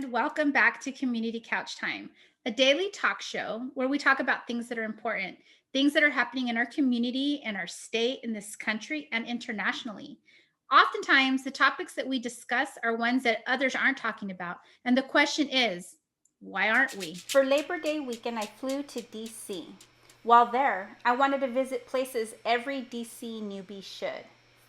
and welcome back to Community Couch Time, a daily talk show where we talk about things that are important, things that are happening in our community, in our state, in this country, and internationally. Oftentimes, the topics that we discuss are ones that others aren't talking about. And the question is, why aren't we? For Labor Day weekend, I flew to DC. While there, I wanted to visit places every DC newbie should.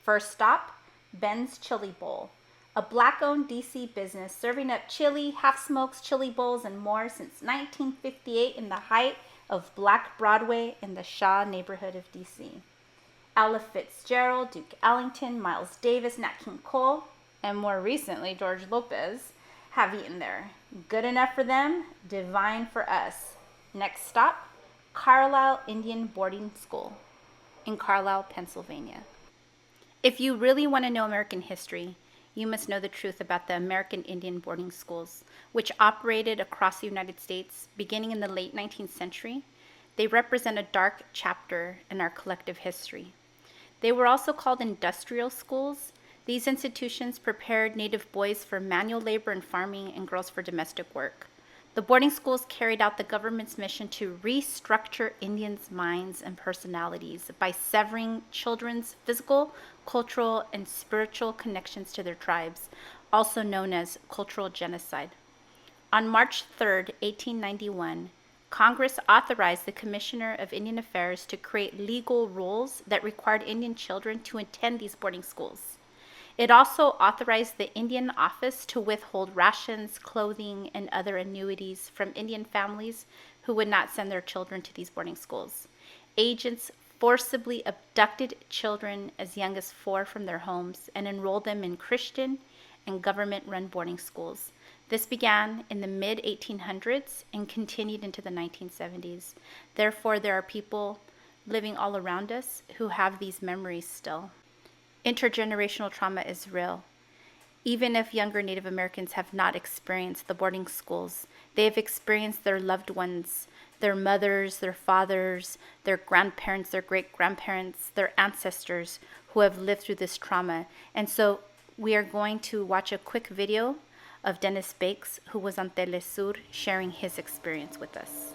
First stop, Ben's Chili Bowl, a black-owned DC business serving up chili, half-smokes, chili bowls, and more since 1958 in the height of Black Broadway in the Shaw neighborhood of DC. Ella Fitzgerald, Duke Ellington, Miles Davis, Nat King Cole, and more recently George Lopez have eaten there. Good enough for them, divine for us. Next stop, Carlisle Indian Boarding School in Carlisle, Pennsylvania. If you really want to know American history, you must know the truth about the American Indian boarding schools, which operated across the United States beginning in the late 19th century. They represent a dark chapter in our collective history. They were also called industrial schools. These institutions prepared Native boys for manual labor and farming and girls for domestic work. The boarding schools carried out the government's mission to restructure Indians' minds and personalities by severing children's physical, cultural, and spiritual connections to their tribes, also known as cultural genocide. On March 3, 1891, Congress authorized the Commissioner of Indian Affairs to create legal rules that required Indian children to attend these boarding schools. It also authorized the Indian Office to withhold rations, clothing, and other annuities from Indian families who would not send their children to these boarding schools. Agents forcibly abducted children as young as 4 from their homes and enrolled them in Christian and government-run boarding schools. This began in the mid-1800s and continued into the 1970s. Therefore, there are people living all around us who have these memories still. Intergenerational trauma is real. Even if younger Native Americans have not experienced the boarding schools, they have experienced their loved ones, their mothers, their fathers, their grandparents, their great-grandparents, their ancestors who have lived through this trauma. And so we are going to watch a quick video of Dennis Bakes, who was on Telesur, sharing his experience with us.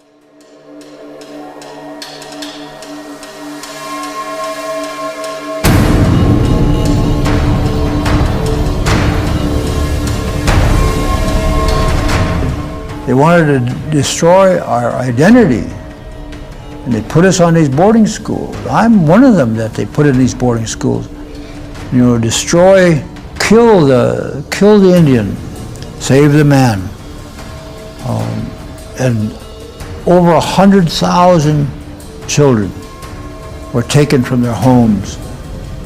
They wanted to destroy our identity, and they put us on these boarding schools. I'm one of them that they put in these boarding schools. You know, destroy, kill the Indian, save the man. And over 100,000 children were taken from their homes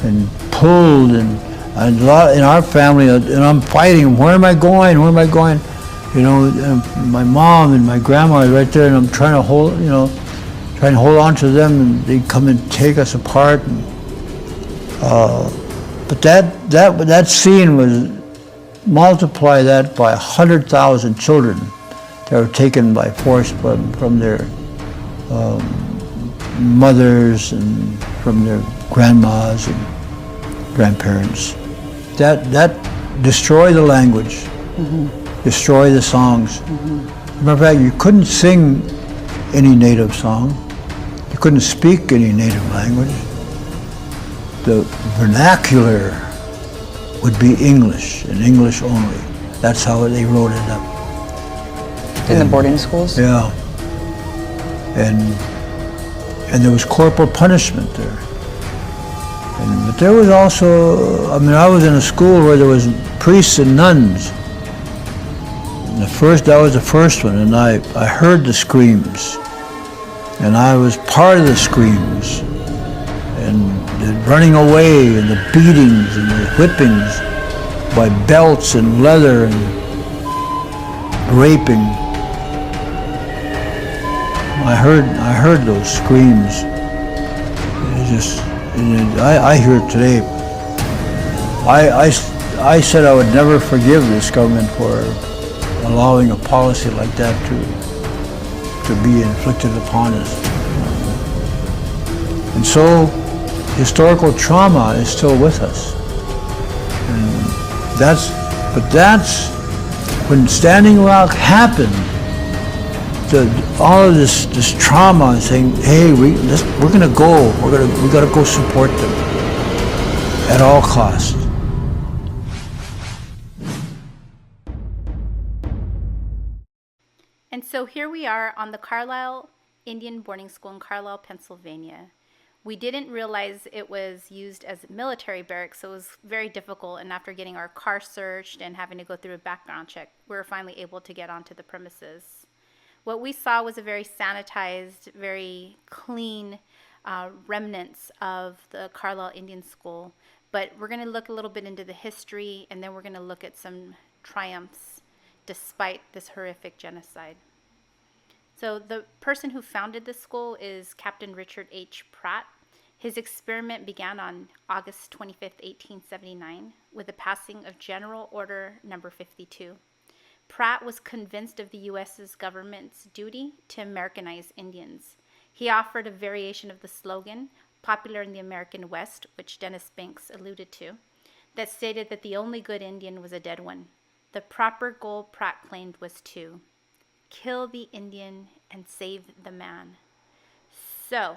and pulled, and a lot in our family. And I'm fighting. Where am I going? Where am I going? You know, my mom and my grandma are right there, and I'm trying to hold on to them, and they come and take us apart. And, but that scene was, multiply that by 100,000 children that were taken by force from their mothers and from their grandmas and grandparents. That destroyed the language. Mm-hmm. Destroy the songs. Mm-hmm. Matter of fact, you couldn't sing any native song. You couldn't speak any native language. The vernacular would be English, and English only. That's how they wrote it up. In the boarding schools? Yeah. And there was corporal punishment there. But there was also, I was in a school where there was priests and nuns. That was the first one, and I heard the screams, and I was part of the screams, and the running away, and the beatings, and the whippings by belts and leather and raping. I heard those screams. I hear it today. I said I would never forgive this government for allowing a policy like that to be inflicted upon us. And so historical trauma is still with us. And that's when Standing Rock happened, all of this trauma and saying, hey, we're gonna go, we gotta go support them at all costs. And so here we are on the Carlisle Indian Boarding School in Carlisle, Pennsylvania. We didn't realize it was used as a military barracks, so it was very difficult. And after getting our car searched and having to go through a background check, we were finally able to get onto the premises. What we saw was a very sanitized, very clean remnants of the Carlisle Indian School. But we're going to look a little bit into the history, and then we're going to look at some triumphs despite this horrific genocide. So the person who founded this school is Captain Richard H. Pratt. His experiment began on August 25, 1879, with the passing of General Order Number 52. Pratt was convinced of the U.S.'s government's duty to Americanize Indians. He offered a variation of the slogan, popular in the American West, which Dennis Banks alluded to, that stated that the only good Indian was a dead one. The proper goal, Pratt claimed, was to kill the Indian and save the man. So,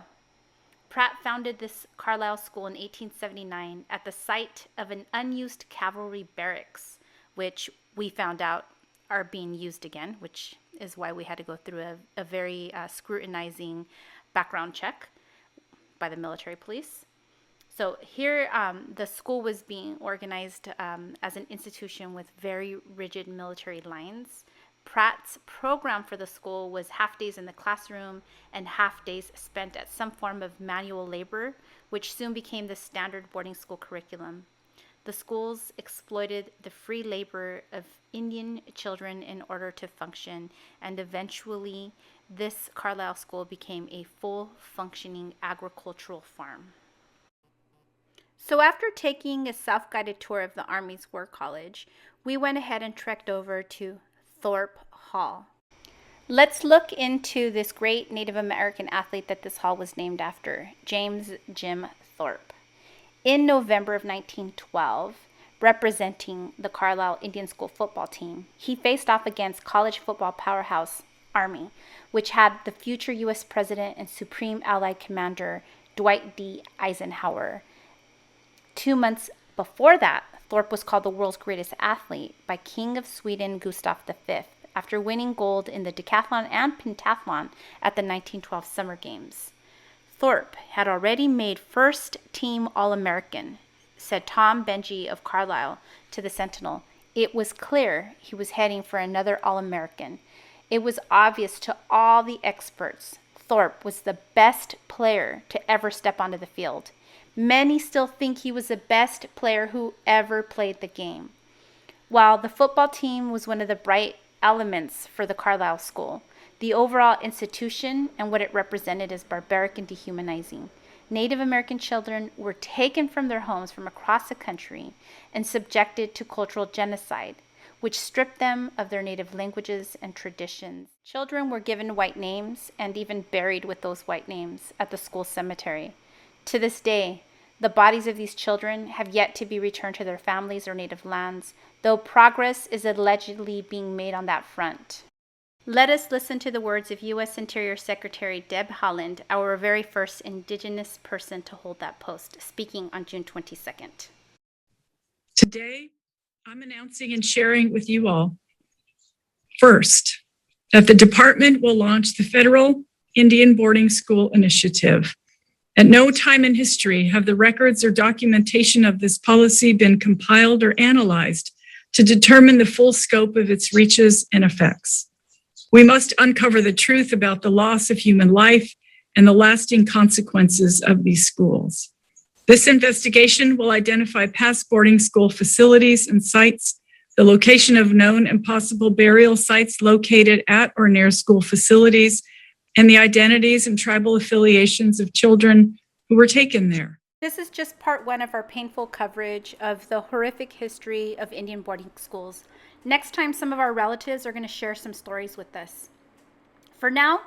Pratt founded this Carlisle School in 1879 at the site of an unused cavalry barracks, which we found out are being used again, which is why we had to go through a very scrutinizing background check by the military police. So here, the school was being organized as an institution with very rigid military lines. Pratt's program for the school was half days in the classroom and half days spent at some form of manual labor, which soon became the standard boarding school curriculum. The schools exploited the free labor of Indian children in order to function, and eventually this Carlisle School became a full-functioning agricultural farm. So after taking a self-guided tour of the Army's War College, we went ahead and trekked over to Thorpe Hall. Let's look into this great Native American athlete that this hall was named after, James Jim Thorpe. In November of 1912, representing the Carlisle Indian School football team, he faced off against college football powerhouse Army, which had the future U.S. President and Supreme Allied Commander Dwight D. Eisenhower. 2 months before that, Thorpe was called the world's greatest athlete by King of Sweden Gustav V after winning gold in the decathlon and pentathlon at the 1912 Summer Games. Thorpe had already made first team All-American, said Tom Benji of Carlisle to the Sentinel. It was clear he was heading for another All-American. It was obvious to all the experts Thorpe was the best player to ever step onto the field. Many still think he was the best player who ever played the game. While the football team was one of the bright elements for the Carlisle School, the overall institution and what it represented is barbaric and dehumanizing. Native American children were taken from their homes from across the country and subjected to cultural genocide, which stripped them of their native languages and traditions. Children were given white names and even buried with those white names at the school cemetery. To this day, the bodies of these children have yet to be returned to their families or native lands, though progress is allegedly being made on that front. Let us listen to the words of U.S. Interior Secretary Deb Holland, our very first Indigenous person to hold that post, speaking on June 22nd. Today, I'm announcing and sharing with you all, first, that the department will launch the Federal Indian Boarding School Initiative. At no time in history have the records or documentation of this policy been compiled or analyzed to determine the full scope of its reaches and effects. We must uncover the truth about the loss of human life and the lasting consequences of these schools. This investigation will identify past boarding school facilities and sites, the location of known and possible burial sites located at or near school facilities, and the identities and tribal affiliations of children who were taken there. This is just part one of our painful coverage of the horrific history of Indian boarding schools. Next time, some of our relatives are going to share some stories with us. For now,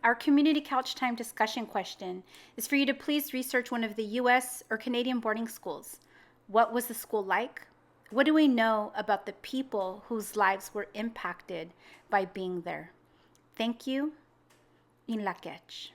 our community couch time discussion question is for you to please research one of the U.S. or Canadian boarding schools. What was the school like? What do we know about the people whose lives were impacted by being there? Thank you. In la catch.